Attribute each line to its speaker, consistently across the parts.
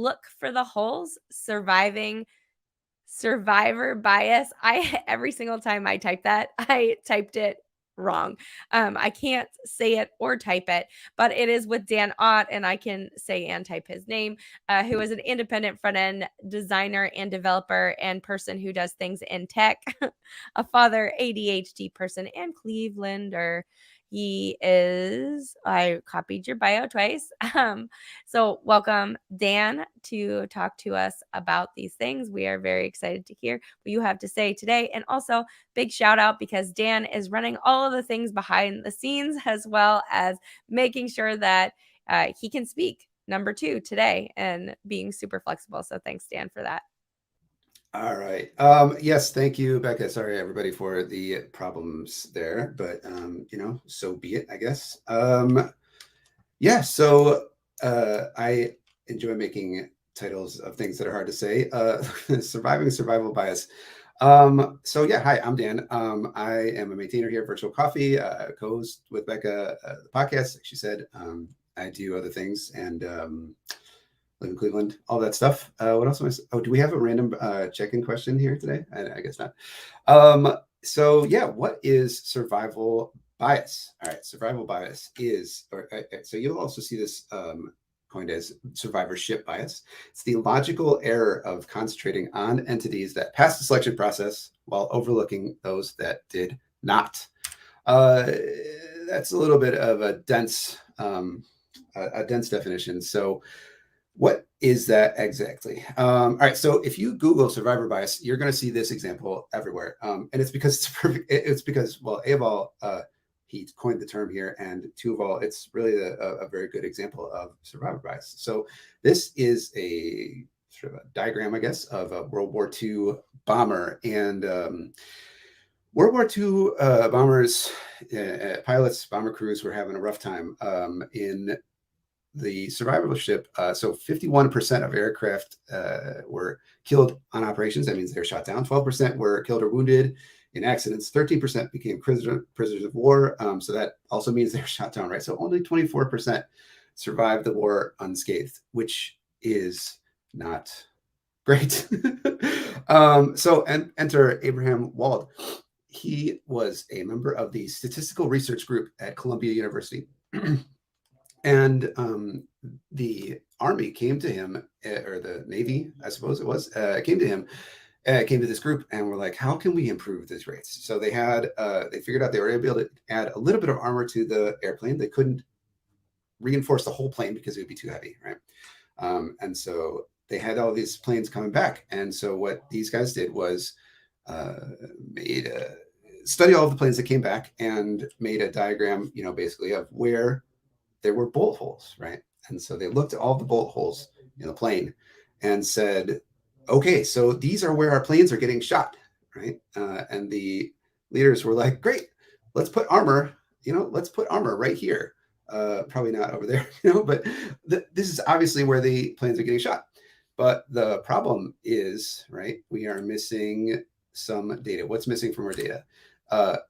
Speaker 1: look for the holes, survivor bias. Every single time I type that, I typed it wrong. I can't say it or type it, but it is with Dan Ott, and I can say and type his name, who is an independent front-end designer and developer and person who does things in tech, a father, ADHD person, and Clevelander. I copied your bio twice. So welcome, Dan, to talk to us about these things. We are very excited to hear what you have to say today. And also, big shout out because Dan is running all of the things behind the scenes, as well as making sure that he can speak number 2 today and being super flexible. So thanks, Dan, for that.
Speaker 2: All right. Yes, thank you, Becca. Sorry, everybody, for the problems there, but so be it, I guess. Yeah, so I enjoy making titles of things that are hard to say. Surviving survival bias. So yeah, hi, I'm Dan. I am a maintainer here at Virtual Coffee, co-host with Becca, the podcast, like she said. I do other things and live in Cleveland, all that stuff. What else am I? Oh, do we have a random check-in question here today? I guess not. So yeah, what is survival bias? All right, survival bias is, so you'll also see this coined as survivorship bias. It's the logical error of concentrating on entities that passed the selection process while overlooking those that did not. That's a little bit of a dense definition. So what is that exactly? All right, so if you Google survivor bias, you're going to see this example everywhere, and it's because it's perfect. It's because, well, A of all, he coined the term here, and 2 of all, it's really a very good example of survivor bias. So this is a sort of a diagram, I guess, of a World War II bomber, and World War II bombers, pilots, bomber crews were having a rough time in the survivorship. So 51% of aircraft were killed on operations. That means they're shot down. 12% were killed or wounded in accidents. 13% became prisoners of war. So that also means they're shot down, right? So only 24% survived the war unscathed, which is not great. So enter Abraham Wald. He was a member of the statistical research group at Columbia University. And the Army came to him, or the Navy, I suppose it was, came to this group and were like, how can we improve these rates? So they figured out they were able to add a little bit of armor to the airplane. They couldn't reinforce the whole plane because it would be too heavy, right? And so they had all these planes coming back. And so what these guys did was study all of the planes that came back and made a diagram, basically of where there were bolt holes, right? And so they looked at all the bolt holes in the plane and said, okay, so these are where our planes are getting shot, right? And the leaders were like, great, let's put armor, right here. Probably not over there, but this is obviously where the planes are getting shot. But the problem is, right, we are missing some data. What's missing from our data? The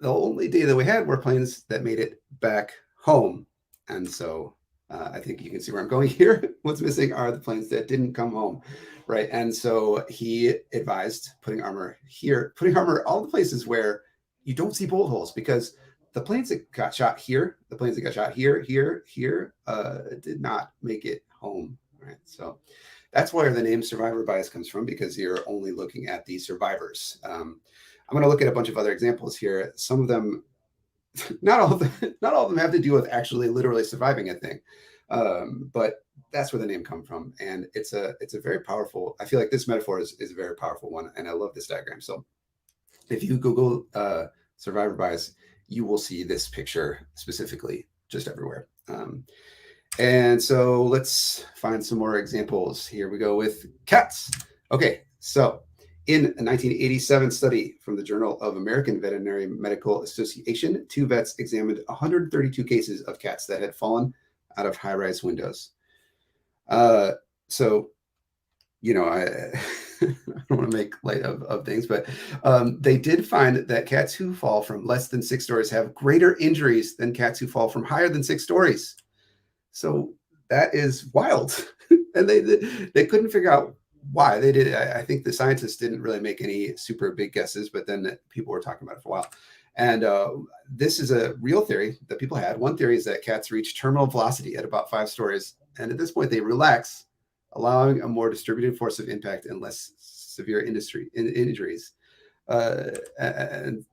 Speaker 2: only data we had were planes that made it back home. And so I think you can see where I'm going here. What's missing are the planes that didn't come home, right? And so he advised putting armor here, putting armor all the places where you don't see bolt holes, because the planes that got shot here, the planes that got shot here, did not make it home, right? So that's where the name survivor bias comes from, because you're only looking at the survivors. I'm going to look at a bunch of other examples here. Some of them, not all of them have to do with actually literally surviving a thing, but that's where the name comes from, and it's a very powerful. I feel like this metaphor is a very powerful one, and I love this diagram. So if you Google survivor bias, you will see this picture specifically just everywhere. And so let's find some more examples. Here we go with cats. Okay, so in a 1987 study from the Journal of American Veterinary Medical Association, 2 vets examined 132 cases of cats that had fallen out of high-rise windows. So, I don't want to make light of things, but they did find that cats who fall from less than 6 stories have greater injuries than cats who fall from higher than 6 stories. So that is wild. And they couldn't figure out why they did. I think the scientists didn't really make any super big guesses, but then people were talking about it for a while. And this is a real theory that people had. One theory is that cats reach terminal velocity at about 5 stories, and at this point they relax, allowing a more distributed force of impact and less severe injuries. And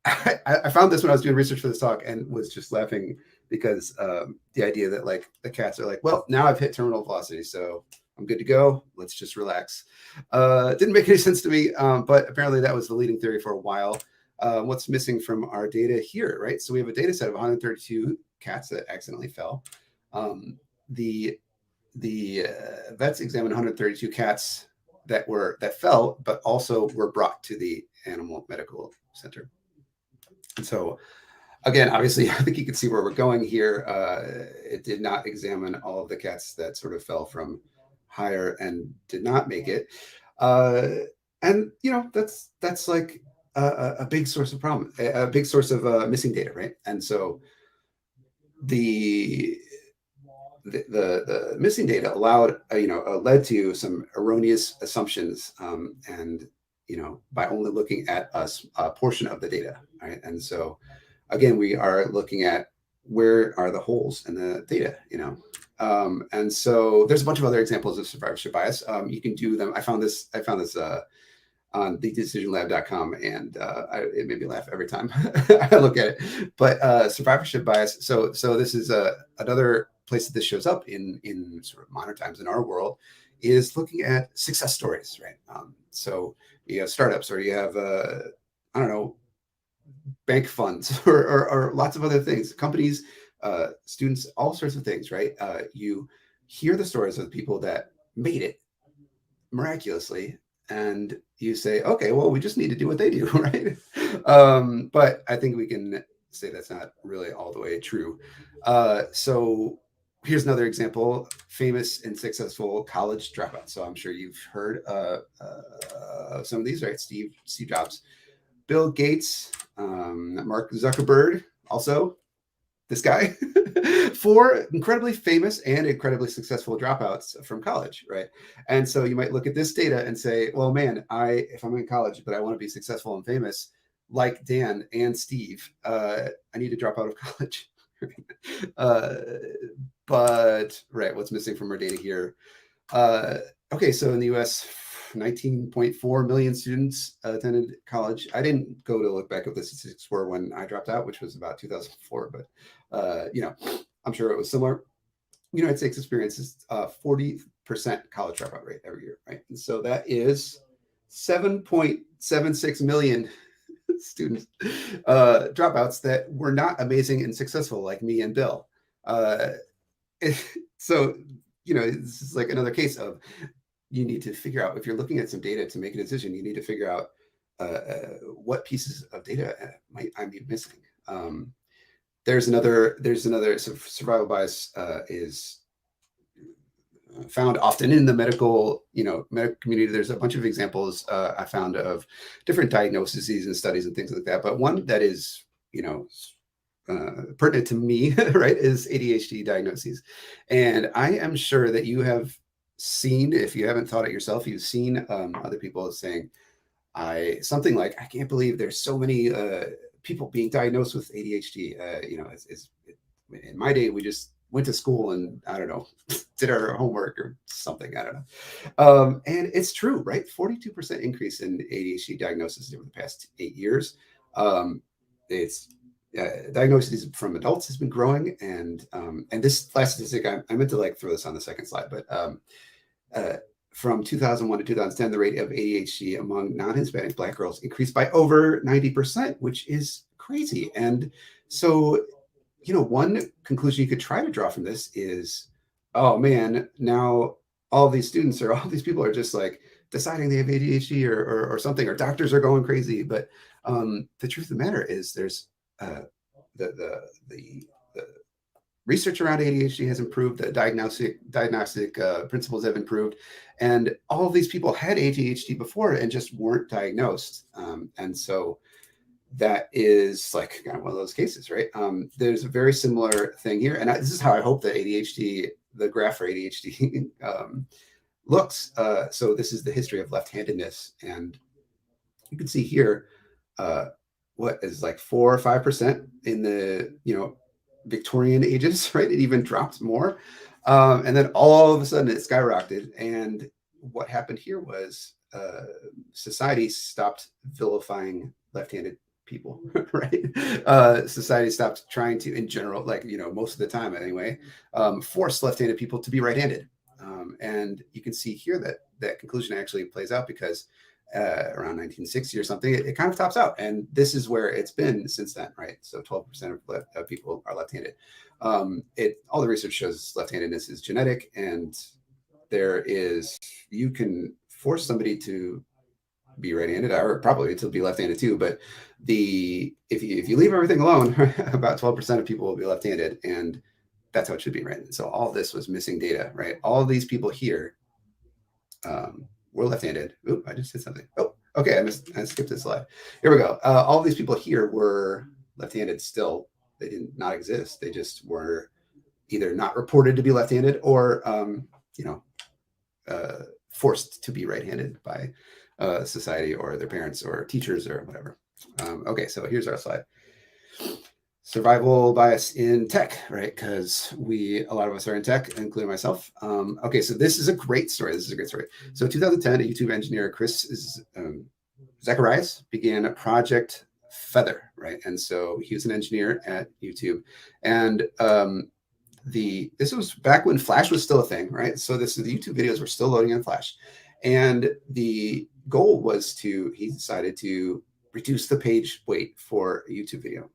Speaker 2: I found this when I was doing research for this talk and was just laughing because the idea that like the cats are like, well, now I've hit terminal velocity, so I'm good to go. Let's just relax. It didn't make any sense to me, but apparently that was the leading theory for a while. What's missing from our data here, right? So we have a data set of 132 cats that accidentally fell. The vets examined 132 cats that fell, but also were brought to the animal medical center. And so, again, obviously, I think you can see where we're going here. It did not examine all of the cats that sort of fell from higher and did not make it. And that's like a big source of problem, a big source of missing data, right? And so the the missing data led to some erroneous assumptions, and by only looking at a portion of the data, right? And so again, we are looking at where are the holes in the data, and so there's a bunch of other examples of survivorship bias. You can do them. I found this on thedecisionlab.com, and it made me laugh every time I look at it. But survivorship bias. So this is another place that this shows up in sort of modern times in our world, is looking at success stories, right? So you have startups, or you have I don't know, bank funds, or lots of other things, companies, students, all sorts of things, right? You hear the stories of the people that made it miraculously, and you say, okay, well, we just need to do what they do, right? But I think we can say that's not really all the way true. So here's another example: famous and successful college dropouts. So I'm sure you've heard some of these, right? Steve Jobs, Bill Gates, Mark Zuckerberg, also this guy. Four incredibly famous and incredibly successful dropouts from college, right? And so you might look at this data and say, well, man, if I'm in college, but I want to be successful and famous like Dan and Steve, I need to drop out of college. uh, but right, what's missing from our data here? Okay, so in the US, 19.4 million students attended college. I didn't go to look back at the statistics were when I dropped out, which was about 2004, but I'm sure it was similar. United States experiences 40% college dropout rate every year, right? And so that is 7.76 million students dropouts that were not amazing and successful like me and Bill. So this is like another case of, you need to figure out, if you're looking at some data to make a decision, you need to figure out what pieces of data might I be missing. There's another survival bias is found often in the medical community. There's a bunch of examples I found of different diagnoses and studies and things like that. But one that is pertinent to me, right, is ADHD diagnoses. And I am sure that you have seen, if you haven't thought it yourself, you've seen other people saying, something like, I can't believe there's so many people being diagnosed with ADHD. In my day, we just went to school and, I don't know, did our homework or something. I don't know. And it's true, right? 42% increase in ADHD diagnosis over the past 8 years. It's diagnoses from adults has been growing, and this last statistic, I meant to like throw this on the second slide, but from 2001 to 2010, the rate of ADHD among non-Hispanic Black girls increased by over 90%, which is crazy. And so, one conclusion you could try to draw from this is, oh man, now all these people are just like deciding they have ADHD or something, or doctors are going crazy. But the truth of the matter is, there's the research around ADHD has improved. The diagnostic principles have improved, and all of these people had ADHD before and just weren't diagnosed. And so that is like kind of one of those cases, right? There's a very similar thing here, and this is how I hope that ADHD the graph for ADHD looks. So this is the history of left-handedness, and you can see here what is like 4 or 5% in the Victorian ages, right? It even dropped more, and then all of a sudden it skyrocketed. And what happened here was society stopped vilifying left-handed people, right? Society stopped trying to, in general, like most of the time anyway, force left-handed people to be right-handed. And you can see here that that conclusion actually plays out because around 1960 or something, it kind of tops out. And this is where it's been since then, right? So 12% of people are left-handed. All the research shows left-handedness is genetic, and you can force somebody to be right-handed, or probably to be left-handed too. But if you leave everything alone, about 12% of people will be left-handed, and that's how it should be, right? So all this was missing data, right? All these people here were left-handed. Oop, I just did something. Oh, okay, I skipped this slide. Here we go. All these people here were left-handed still. They did not exist. They just were either not reported to be left-handed or, forced to be right-handed by society or their parents or teachers or whatever. Okay, so here's our slide. Survival bias in tech, right? Because a lot of us are in tech, including myself. Okay, so this is a great story. This is a great story. So 2010, a YouTube engineer, Chris Zacharias, began a Project Feather, right? And so he was an engineer at YouTube. And this was back when Flash was still a thing, right? So the YouTube videos were still loading on Flash. And the goal was he decided to reduce the page weight for a YouTube video.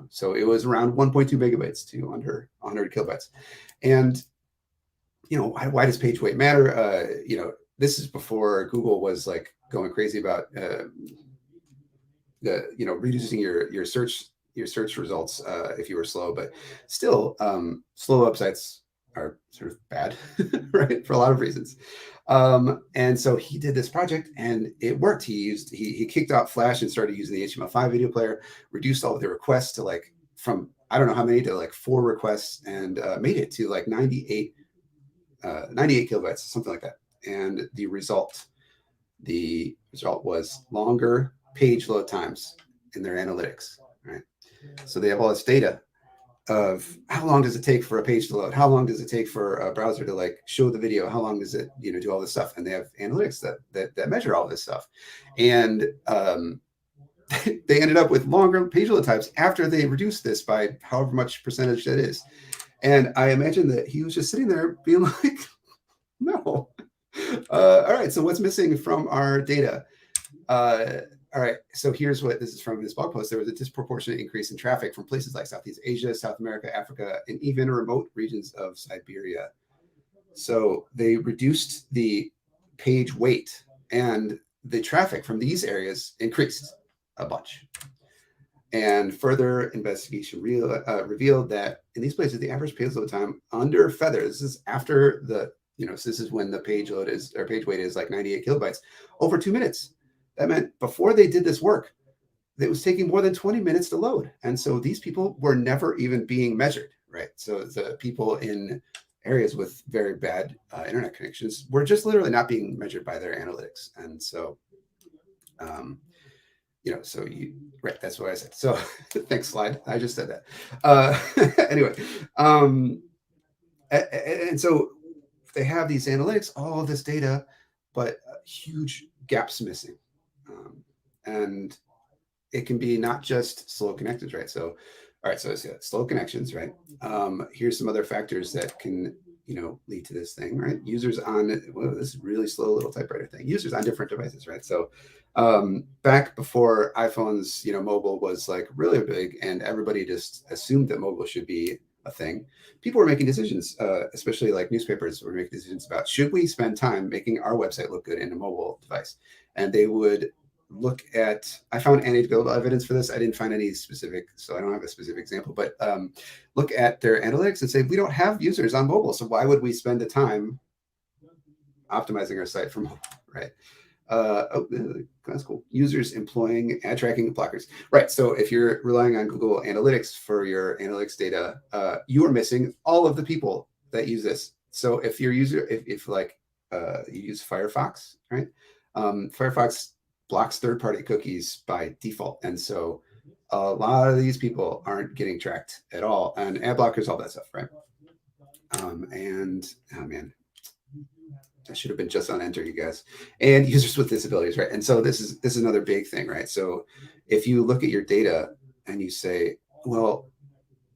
Speaker 2: So it was around 1.2 megabytes to under 100 kilobytes. And, why does page weight matter? This is before Google was like going crazy about, reducing your search results if you were slow. But still, slow websites are sort of bad, right? For a lot of reasons. And so he did this project, and it worked. He kicked out Flash and started using the HTML5 video player, reduced all of the requests to from I don't know how many to 4 requests, and made it to 98 kilobytes, something like that. And the result was longer page load times in their analytics, right? So they have all this data of how long does it take for a page to load, how long does it take for a browser to show the video, how long does it do all this stuff, and they have analytics that measure all this stuff. And they ended up with longer page load times after they reduced this by however much percentage that is. And I imagine that he was just sitting there being like, no. All right, so what's missing from our data? All right, so here's what this is from this blog post. There was a disproportionate increase in traffic from places like Southeast Asia, South America, Africa, and even remote regions of Siberia. So they reduced the page weight, and the traffic from these areas increased a bunch. And further investigation revealed that in these places, the average page load time under Feather, this is after so this is when the page weight is 98 kilobytes, over 2 minutes. That meant before they did this work, it was taking more than 20 minutes to load. And so these people were never even being measured, right? So the people in areas with very bad internet connections were just literally not being measured by their analytics. And so, right, that's what I said. So thanks, slide. I just said that. Anyway, and so they have these analytics, all of this data, but huge gaps missing. And it can be not just slow connections, right? So, all right, so it's slow connections, right? Here's some other factors that can, lead to this thing, right? Users on, this really slow little typewriter thing, users on different devices, right? So back before iPhones, mobile was really big, and everybody just assumed that mobile should be a thing. People were making decisions, especially newspapers were making decisions about, should we spend time making our website look good in a mobile device? And they would look at, I found anecdotal evidence for this. I didn't find any specific, so I don't have a specific example, but look at their analytics and say, we don't have users on mobile, so why would we spend the time optimizing our site for mobile, right? That's cool. Users employing ad tracking blockers. Right. So if you're relying on Google Analytics for your analytics data, you are missing all of the people that use this So if your user, if like you use Firefox, right? Firefox blocks third-party cookies by default, and so a lot of these people aren't getting tracked at all. And ad blockers, all that stuff, right? And oh man, I should have been just on enter, you guys. And users with disabilities, right? And so this is another big thing, right? So if you look at your data and you say, well,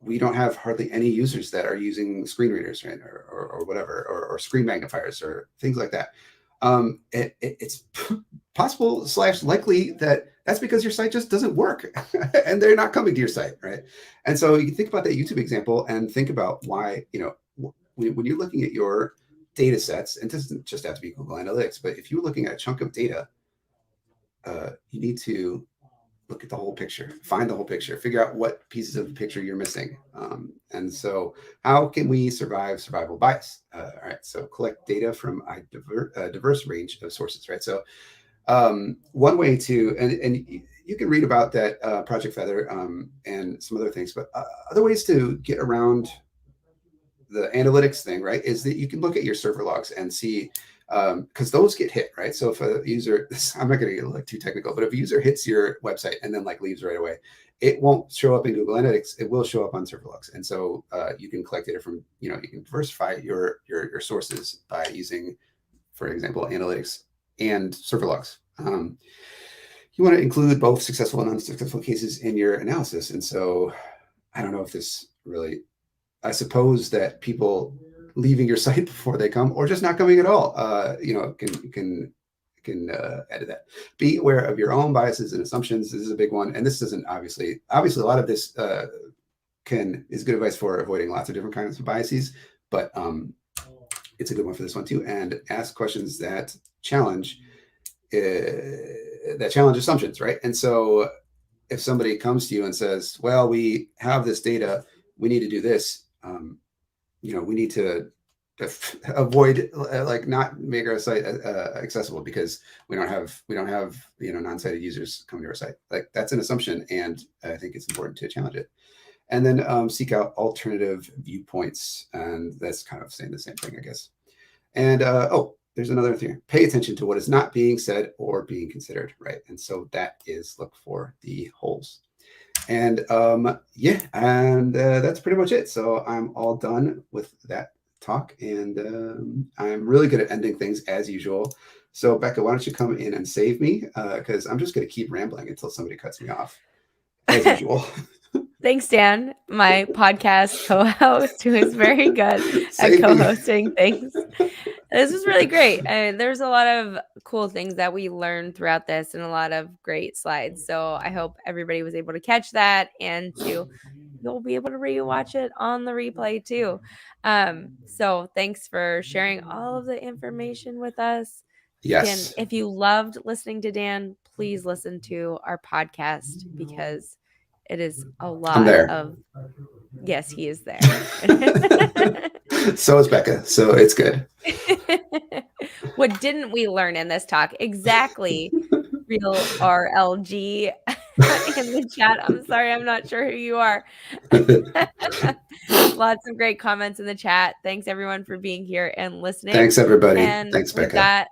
Speaker 2: we don't have hardly any users that are using screen readers, right, or whatever, or screen magnifiers or things like that. It's possible / likely that that's because your site just doesn't work and they're not coming to your site, right? And so you think about that YouTube example and think about why, when you're looking at your data sets, and it doesn't just have to be Google Analytics, but if you're looking at a chunk of data, you need to look at the whole picture, find the whole picture, figure out what pieces of the picture you're missing. And so how can we survive survival bias? All right, so collect data from a diverse range of sources, right? So one way to, and you can read about that Project Feather and some other things, but other ways to get around the analytics thing, right, is that you can look at your server logs and see, because those get hit, right? So if a user, I'm not going to get like too technical, but if a user hits your website and then like leaves right away, it won't show up in Google Analytics. It will show up on server logs, and so you can collect data from, you can diversify your sources by using, for example, analytics and server logs. You want to include both successful and unsuccessful cases in your analysis, and so I don't know if this really. I suppose that people leaving your site before they come, or just not coming at all, can add to that. Be aware of your own biases and assumptions. This is a big one, and this isn't obviously a lot of this is good advice for avoiding lots of different kinds of biases, but it's a good one for this one too. And ask questions that challenge assumptions, right? And so if somebody comes to you and says, "Well, we have this data, we need to do this," we need to avoid like not make our site accessible because we don't have non-sighted users coming to our site. Like that's an assumption, and I think it's important to challenge it. And then seek out alternative viewpoints, and that's kind of saying the same thing, I guess. And there's another thing: pay attention to what is not being said or being considered, right? And so that is look for the holes. And that's pretty much it. So I'm all done with that talk, and I'm really good at ending things as usual. So Becca, why don't you come in and save me? Because I'm just going to keep rambling until somebody cuts me off, as usual.
Speaker 1: Thanks, Dan, my podcast co-host, who is very good at co-hosting things. This was really great. There's a lot of cool things that we learned throughout this and a lot of great slides. So I hope everybody was able to catch that and you'll be able to rewatch it on the replay too. So thanks for sharing all of the information with us.
Speaker 2: Yes.
Speaker 1: If you loved listening to Dan, please listen to our podcast because it is a lot of. Yes, he is there.
Speaker 2: So is Becca. So it's good.
Speaker 1: What didn't we learn in this talk? Exactly. Real RLG in the chat. I'm sorry, I'm not sure who you are. Lots of great comments in the chat. Thanks everyone for being here and listening.
Speaker 2: Thanks everybody.
Speaker 1: And
Speaker 2: Thanks,
Speaker 1: we've
Speaker 2: Becca.
Speaker 1: got